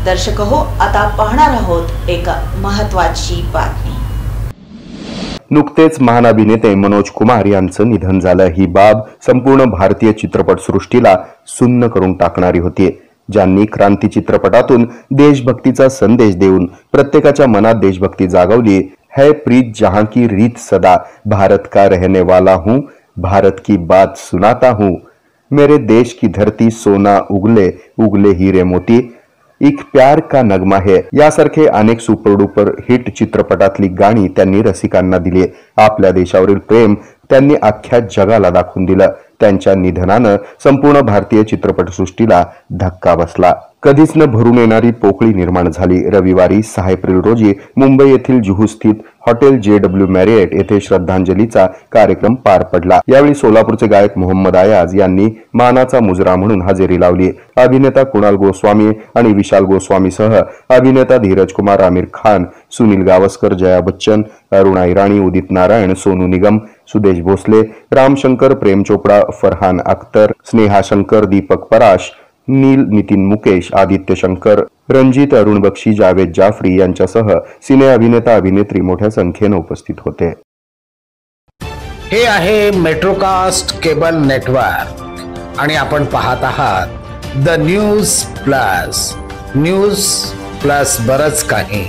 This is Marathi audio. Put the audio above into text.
दर्शक हो, आता पाहणार आहोत एक महत्त्वाची बातमी। नुकतेच महान अभिनेते मनोज कुमार यांचं निधन झालं। ही बाब संपूर्ण भारतीय चित्रपट सृष्टीला सुन्न करून टाकणारी होती। ज्यांनी क्रांती चित्रपटातून देशभक्तीचा संदेश देऊन प्रत्येकाच्या मनात देशभक्ती जागवली। है प्रीत जहां की रीत सदा, भारत का रहने वाला हूँ, भारत की बात सुनाता हूँ, मेरे देश की धरती सोना उगले उगले हीरे मोती, एक प्यार का नगमा है यासारखे अनेक सुपरडुपर हिट चित्रपटातली गाणी त्यांनी रसिकांना दिली। आपल्या देशावरील प्रेम त्यांनी अख्ख्या जगाला दाखवून दिलं। त्यांच्या निधनानं संपूर्ण भारतीय चित्रपटसृष्टीला धक्का बसला। कधीच न भरून येणारी पोकळी निर्माण झाली। रविवारी 6 एप्रिल रोजी मुंबई येथील जुहू स्थित हॉटेल JW मॅरिएट येथे श्रद्धांजलीचा कार्यक्रम पार पडला। यावेळी सोलापूरचे गायक मोहम्मद अयाज यांनी मानाचा मुजरा म्हणून हजेरी लावली। अभिनेता कुणाल गोस्वामी आणि विशाल गोस्वामीसह अभिनेता धीरज कुमार, आमिर खान, सुनील गावस्कर, जया बच्चन, अरुणा इराणी, उदित नारायण, सोनू निगम, सुदेश भोसले, राम शंकर, प्रेम चोपड़ा, फरहान अख्तर, स्नेहा शंकर, दीपक पराश, नील, नितिन मुकेश, आदित्य शंकर, रंजित, अरुण बक्षी, जावेद जाफरी यांच्यासह सिने अभिनेता अभिनेत्री मोठ्या संख्येने उपस्थित होते। हे आहे मेट्रोकास्ट केबल नेटवर्क आणि आपण पाहत आहात द न्यूज प्लस बरच काही।